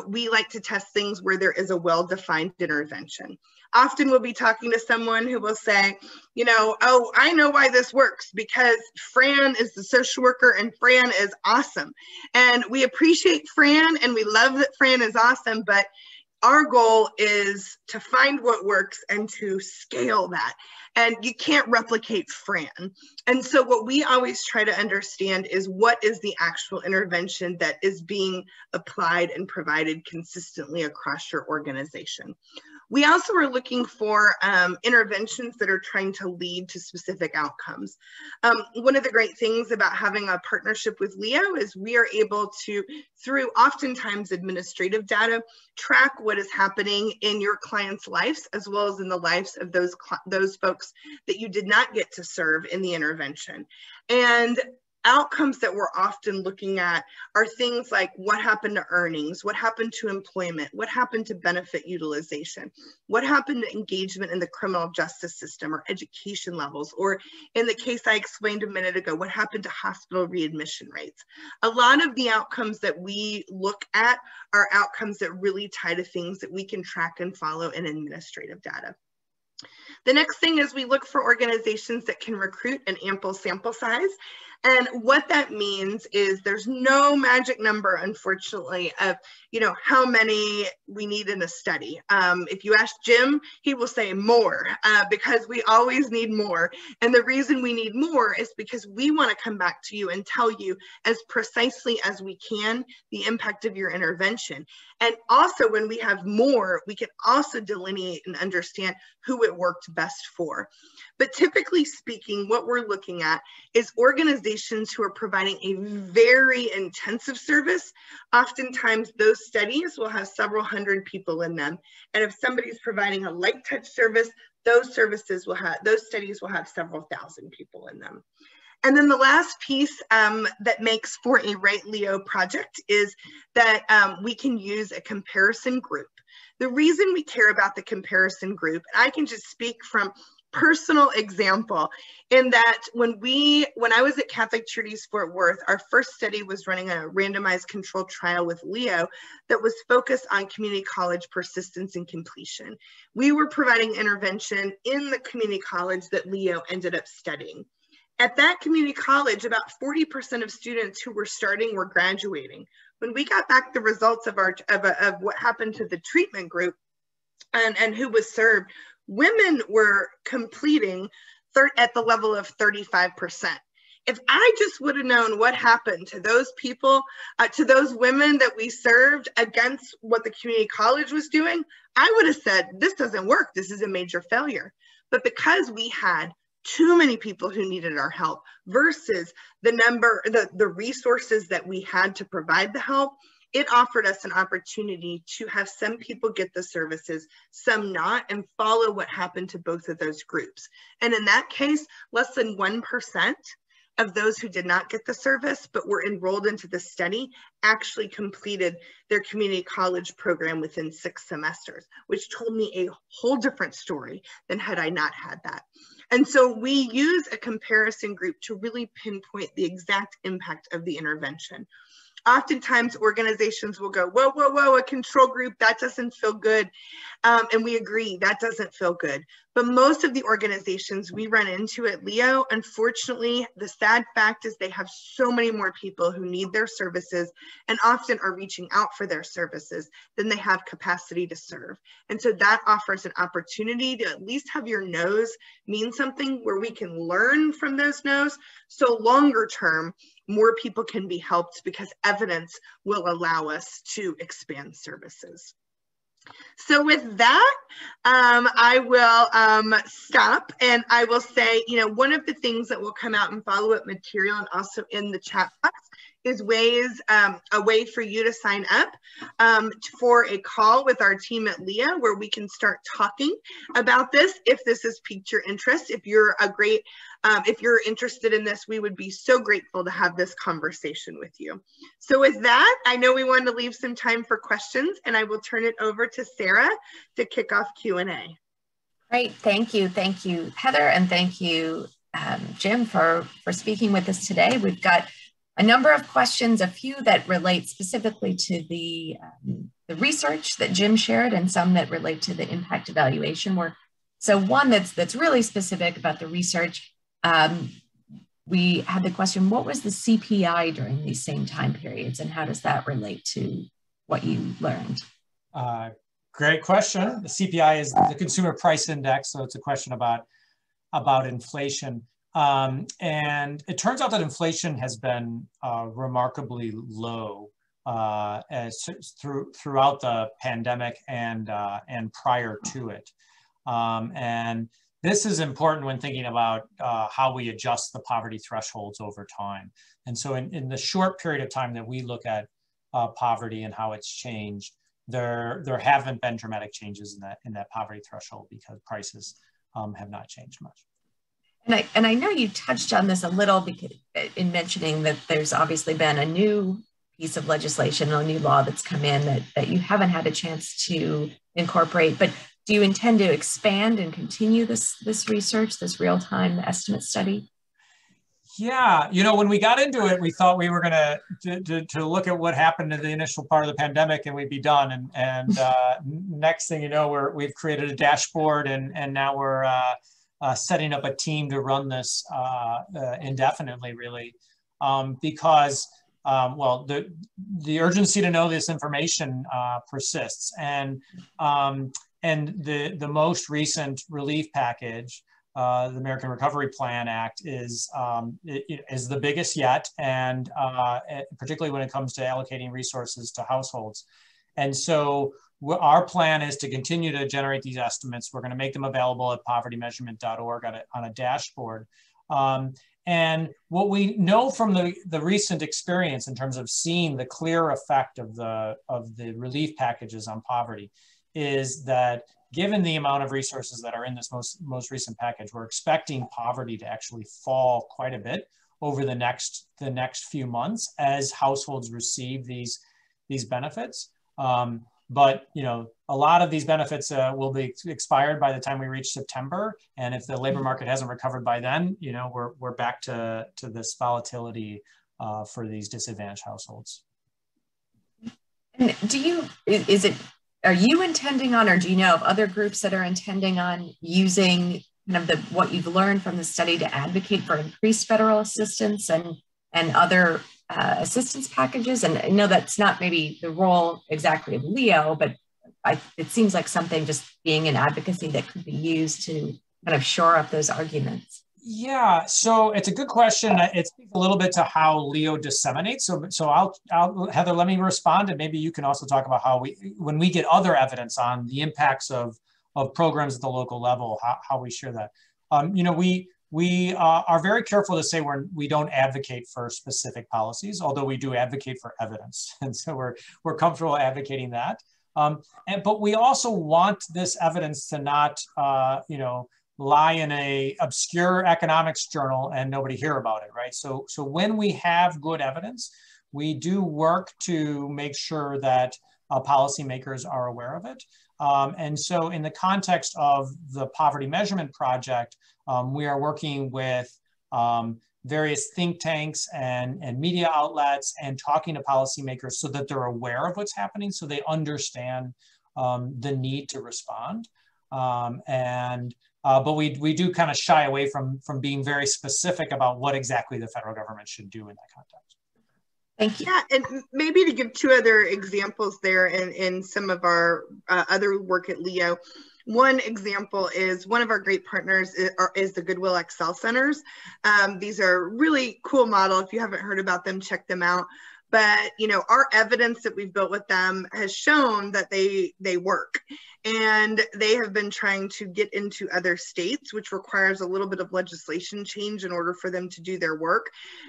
we like to test things where there is a well-defined intervention. Often we'll be talking to someone who will say, you know, oh, I know why this works because Fran is the social worker and Fran is awesome. And we appreciate Fran and we love that Fran is awesome, but our goal is to find what works and to scale that. And you can't replicate Fran. And so what we always try to understand is what is the actual intervention that is being applied and provided consistently across your organization. We also are looking for interventions that are trying to lead to specific outcomes. One of the great things about having a partnership with LEO is we are able to, through oftentimes administrative data, track what is happening in your clients' lives, as well as in the lives of those folks that you did not get to serve in the intervention. And outcomes that we're often looking at are things like what happened to earnings, what happened to employment, what happened to benefit utilization, what happened to engagement in the criminal justice system or education levels, or in the case I explained a minute ago, what happened to hospital readmission rates. A lot of the outcomes that we look at are outcomes that really tie to things that we can track and follow in administrative data. The next thing is we look for organizations that can recruit an ample sample size. And what that means is there's no magic number, unfortunately, of how many we need in a study. If you ask Jim, he will say more because we always need more. And the reason we need more is because we want to come back to you and tell you as precisely as we can the impact of your intervention. And also when we have more, we can also delineate and understand who it worked best for. But typically speaking, what we're looking at is organizations who are providing a very intensive service. Oftentimes those studies will have several hundred people in them. And if somebody's providing a light touch service, those studies will have several thousand people in them. And then the last piece that makes for a right LEO project is that we can use a comparison group. The reason we care about the comparison group, and I can just speak from personal example in that when I was at Catholic Charities Fort Worth, our first study was running a randomized controlled trial with LEO that was focused on community college persistence and completion. We were providing intervention in the community college that LEO ended up studying. At that community college, about 40% of students who were starting were graduating. When we got back the results of what happened to the treatment group and who was served, women were completing at the level of 35%. If I just would have known what happened to those people, to those women that we served against what the community college was doing, I would have said, this doesn't work. This is a major failure. But because we had too many people who needed our help versus the resources that we had to provide the help, it offered us an opportunity to have some people get the services, some not, and follow what happened to both of those groups. And in that case, less than 1% of those who did not get the service but were enrolled into the study actually completed their community college program within 6 semesters, which told me a whole different story than had I not had that. And so we use a comparison group to really pinpoint the exact impact of the intervention. Oftentimes organizations will go, whoa, whoa, whoa, a control group, that doesn't feel good. And we agree, that doesn't feel good. But most of the organizations we run into at Leo, unfortunately, the sad fact is they have so many more people who need their services and often are reaching out for their services than they have capacity to serve. And so that offers an opportunity to at least have your no's mean something where we can learn from those no's. So longer term, more people can be helped because evidence will allow us to expand services. So with that, I will stop, and I will say, one of the things that will come out in follow-up material and also in the chat box is a way for you to sign up for a call with our team at LEA where we can start talking about this if this has piqued your interest. If you're if you're interested in this, we would be so grateful to have this conversation with you. So with that, I know we wanted to leave some time for questions, and I will turn it over to Sarah to kick off Q&A.
Great, thank you, Heather, and thank you, Jim, for speaking with us today. We've got a number of questions, a few that relate specifically to the research that Jim shared, and some that relate to the impact evaluation work. So one that's really specific about the research. We had the question, what was the CPI during these same time periods, and how does that relate to what you learned?
Great question. The CPI is the Consumer Price Index, so it's a question about inflation. And it turns out that inflation has been remarkably low throughout the pandemic and prior to it. And this is important when thinking about how we adjust the poverty thresholds over time. And so in the short period of time that we look at poverty and how it's changed, there haven't been dramatic changes in that poverty threshold because prices have not changed much.
And I know you touched on this a little because in mentioning that there's obviously been a new piece of legislation, a new law that's come in that you haven't had a chance to incorporate, but do you intend to expand and continue this research, this real-time estimate study?
Yeah, when we got into it, we thought we were going to look at what happened in the initial part of the pandemic and we'd be done. And next thing you know, we've created a dashboard and now we're setting up a team to run this indefinitely, really, because well, the urgency to know this information persists, and the most recent relief package, the American Recovery Plan Act, is the biggest yet, and particularly when it comes to allocating resources to households. And so our plan is to continue to generate these estimates. We're going to make them available at povertymeasurement.org on a dashboard. And what we know from the recent experience in terms of seeing the clear effect of the relief packages on poverty is that given the amount of resources that are in this most recent package, we're expecting poverty to actually fall quite a bit over the next few months as households receive these benefits. But a lot of these benefits will be expired by the time we reach September, and if the labor market hasn't recovered by then, we're back to this volatility for these disadvantaged households.
And are you intending on, or do you know of other groups that are intending on using kind of what you've learned from the study to advocate for increased federal assistance and other assistance packages? And I know that's not maybe the role exactly of Leo, but it seems like something just being in advocacy that could be used to kind of shore up those arguments.
Yeah, so it's a good question. It speaks a little bit to how Leo disseminates. So I'll Heather, let me respond, and maybe you can also talk about how when we get other evidence on the impacts of programs at the local level, how we share that. You know, we are very careful to say we don't advocate for specific policies, although we do advocate for evidence. And so we're comfortable advocating that. But we also want this evidence to not, you know, lie in a obscure economics journal and nobody hear about it, right? So when we have good evidence, we do work to make sure that policymakers are aware of it. And so in the context of the Poverty Measurement Project, we are working with various think tanks and media outlets and talking to policymakers so that they're aware of what's happening, so they understand the need to respond. But we do kind of shy away from being very specific about what exactly the federal government should do in that context.
Thank you.
Yeah, and maybe to give two other examples there in some of our other work at Leo. One example is one of our great partners is the Goodwill Excel Centers. These are really cool model. If you haven't heard about them, check them out. But, you know, our evidence that we've built with them has shown that they work. And they have been trying to get into other states, which requires a little bit of legislation change in order for them to do their work.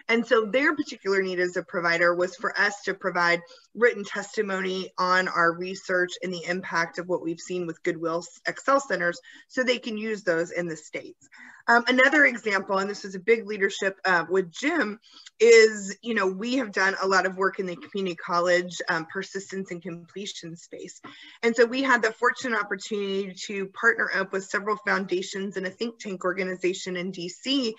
And so their particular need as a provider was for us to provide written testimony on our research and the impact of what we've seen with Goodwill Excel Centers so they can use those in the states. Another example, and this is a big leadership with Jim, is, you know, we have done a lot of work in the community college persistence and completion space. And so we had the fortunate opportunity to partner up with several foundations and a think tank organization in DC.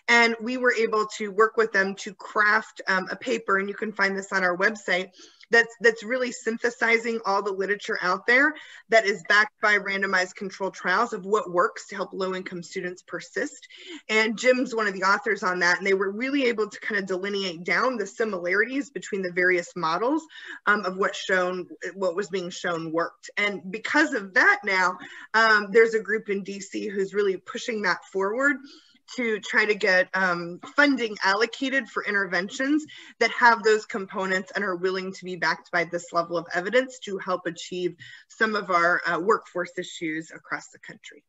And we were able to work with them to craft a paper, and you can find this on our website, that's really synthesizing all the literature out there that is backed by randomized controlled trials of what works to help low-income students persist. And Jim's one of the authors on that, and they were really able to kind of delineate down the similarities between the various models of what was being shown worked. And because of that now, there's a group in DC who's really pushing that forward to try to get funding allocated for interventions that have those components and are willing to be backed by this level of evidence to help achieve some of our workforce issues across the country.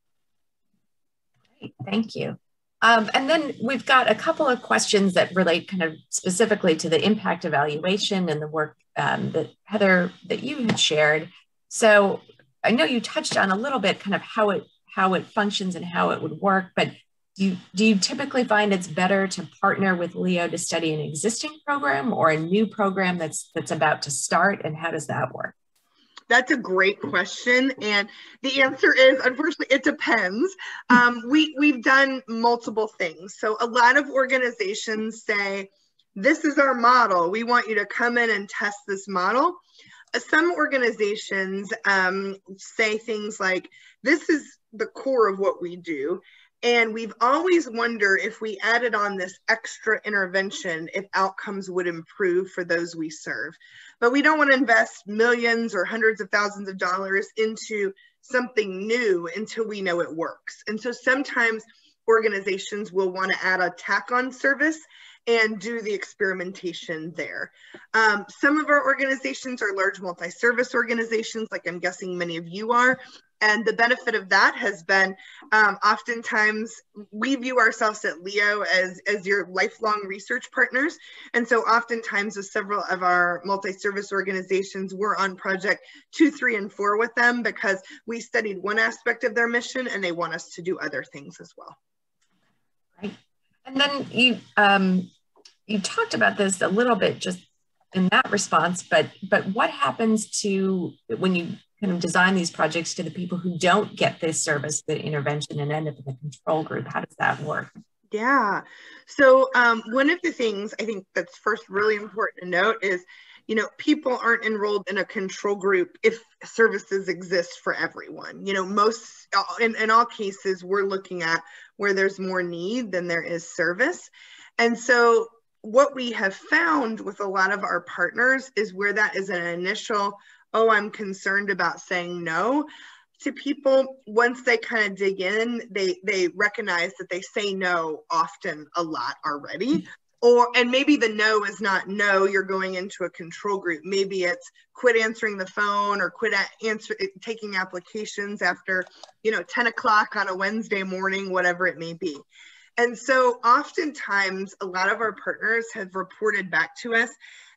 Great, thank you. And then we've got a couple of questions that relate kind of specifically to the impact evaluation and the work that Heather, that you had shared. So I know you touched on a little bit kind of how it functions and how it would work, but do you typically find it's better to partner with Leo to study an existing program or a new program that's about to start, and how does that work?
That's a great question, and the answer is, unfortunately, it depends. We've done multiple things. So a lot of organizations say, this is our model. We want you to come in and test this model. Some organizations say things like, this is the core of what we do. And we've always wondered if we added on this extra intervention, if outcomes would improve for those we serve. But we don't want to invest millions or hundreds of thousands of dollars into something new until we know it works. And so sometimes organizations will want to add a tack-on service and do the experimentation there. Some of our organizations are large multi-service organizations, like I'm guessing many of you are. And the benefit of that has been oftentimes we view ourselves at Leo as your lifelong research partners. And so oftentimes with several of our multi-service organizations, we're on project 2, 3, and 4 with them because we studied one aspect of their mission and they want us to do other things as well.
Right. And then you talked about this a little bit just in that response, but what happens to when you kind of design these projects to the people who don't get this service, the intervention, and end up in the control group? How does that work?
Yeah. So one of the things I think that's first really important to note is, you know, people aren't enrolled in a control group if services exist for everyone. You know, in all cases, we're looking at where there's more need than there is service. And so what we have found with a lot of our partners is where that is an initial, oh, I'm concerned about saying no to people. Once they kind of dig in, they recognize that they say no often a lot already. and maybe the no is not no, you're going into a control group. Maybe it's quit answering the phone, or quit taking applications after, 10 o'clock on a Wednesday morning, whatever it may be. And so oftentimes a lot of our partners have reported back to us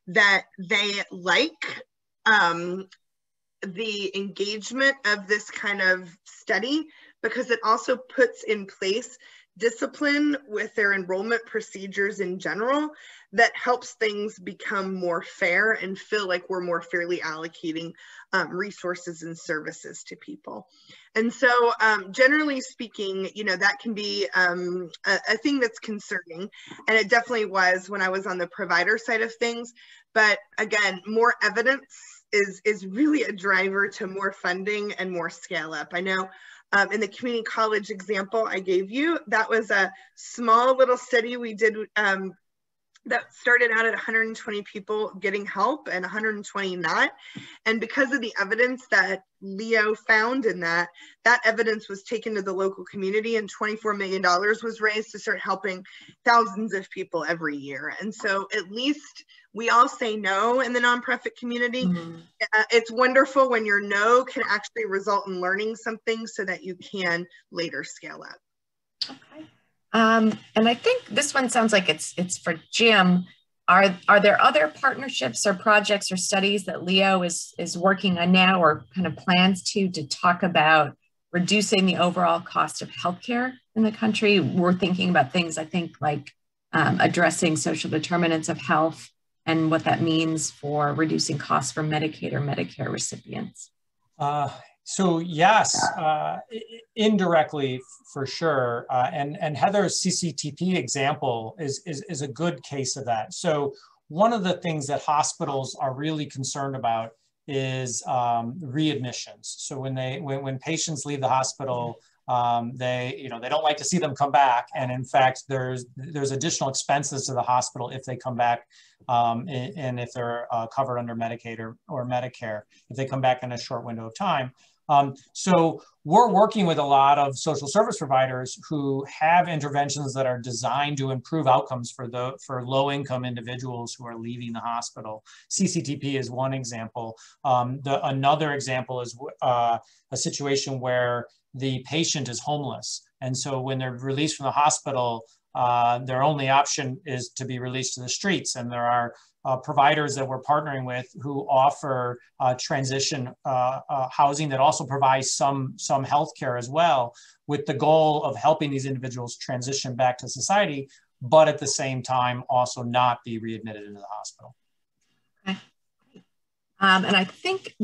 that they like the engagement of this kind of study, because it also puts in place discipline with their enrollment procedures in general that helps things become more fair and feel like we're more fairly allocating resources and services to people. And so generally speaking, that can be a thing that's concerning, and it definitely was when I was on the provider side of things. But again, more evidence is really a driver to more funding and more scale up. I know in the community college example I gave you, that was a small little study we did that started out at 120 people getting help and 120 not. And because of the evidence that Leo found in that evidence was taken to the local community, and $24 million was raised to start helping thousands of people every year. And so at least we all say no in the nonprofit community. Mm-hmm. It's wonderful when your no can actually result in learning something so that you can later scale up.
Okay. And I think this one sounds like it's for Jim. Are there other partnerships or projects or studies that Leo is working on now, or kind of plans to talk about reducing the overall cost of healthcare in the country? We're thinking about things, I think, like addressing social determinants of health and what that means for reducing costs for Medicaid or Medicare recipients.
So yes, indirectly for sure. And Heather's CCTP example is a good case of that. So one of the things that hospitals are really concerned about is readmissions. So when patients leave the hospital, they don't like to see them come back. And in fact, there's additional expenses to the hospital if they come back, and if they're covered under Medicaid or Medicare, if they come back in a short window of time. So we're working with a lot of social service providers who have interventions that are designed to improve outcomes for low-income individuals who are leaving the hospital. CCTP is one example. Another example is a situation where the patient is homeless, and so when they're released from the hospital, their only option is to be released to the streets. And there are providers that we're partnering with who offer transition housing that also provides some health care as well, with the goal of helping these individuals transition back to society, but at the same time also not be readmitted into the hospital.
Okay. And I think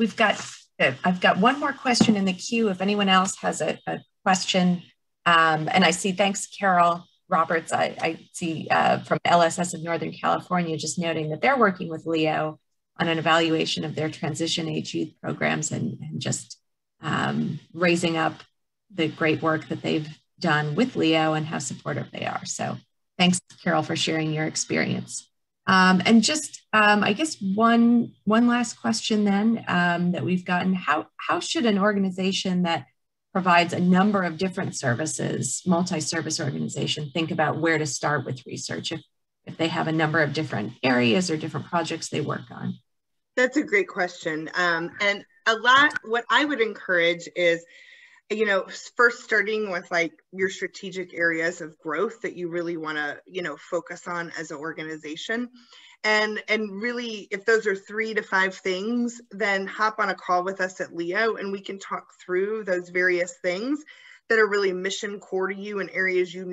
I've got one more question in the queue if anyone else has a question. And I see, thanks, Carol Roberts, I see from LSS of Northern California, just noting that they're working with Leo on an evaluation of their transition age youth programs, and just raising up the great work that they've done with Leo and how supportive they are. So thanks, Carol, for sharing your experience. And just, I guess one last question then that we've gotten, how should an organization that provides a number of different services, multi-service organization, think about where to start with research if they have a number of different areas or different projects they work on?
That's a great question. And what I would encourage is, first starting with like your strategic areas of growth that you really want to, focus on as an organization. And really, if those are 3 to 5 things, then hop on a call with us at Leo and we can talk through those various things that are really mission core to you in areas you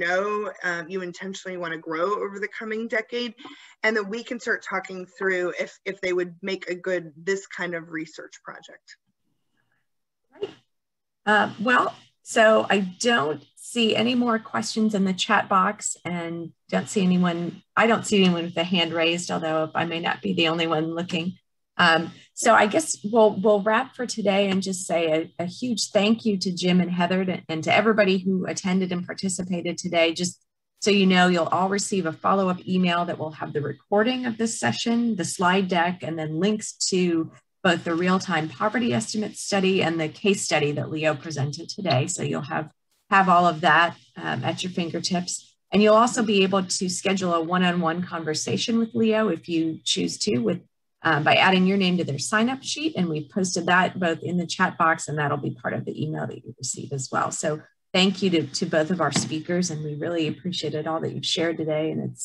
intentionally want to grow over the coming decade. And then we can start talking through if they would make this kind of research project.
Right. Well, so I don't see any more questions in the chat box, and I don't see anyone with a hand raised, although I may not be the only one looking. So I guess we'll wrap for today and just say a huge thank you to Jim and Heather and to everybody who attended and participated today. Just so you know, you'll all receive a follow-up email that will have the recording of this session, the slide deck, and then links to both the real-time poverty estimate study and the case study that Leo presented today. So you'll have all of that at your fingertips. And you'll also be able to schedule a one-on-one conversation with Leo if you choose to, by adding your name to their sign-up sheet. And we've posted that both in the chat box, and that'll be part of the email that you receive as well. So thank you to both of our speakers, and we really appreciated all that you've shared today. And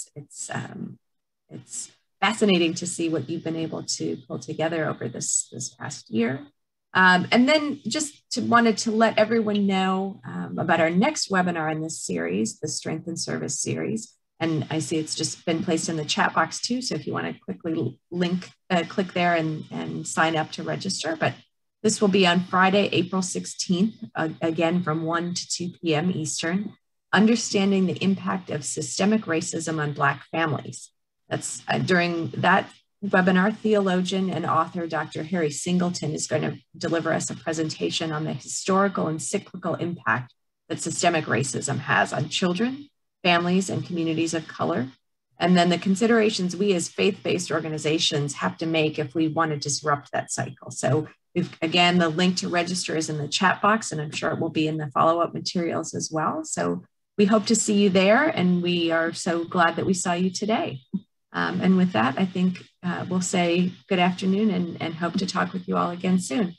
it's fascinating to see what you've been able to pull together over this past year. And then just wanted to let everyone know about our next webinar in this series, the Strength and Service series. And I see it's just been placed in the chat box too. So if you want to quickly click there and sign up to register. But this will be on Friday, April 16th, again from 1 to 2 p.m. Eastern, understanding the impact of systemic racism on Black families. That's during that webinar, theologian and author Dr. Harry Singleton is going to deliver us a presentation on the historical and cyclical impact that systemic racism has on children, families, and communities of color. And then the considerations we as faith-based organizations have to make if we want to disrupt that cycle. So again, the link to register is in the chat box, and I'm sure it will be in the follow-up materials as well. So we hope to see you there, and we are so glad that we saw you today. And with that, I think we'll say good afternoon and hope to talk with you all again soon.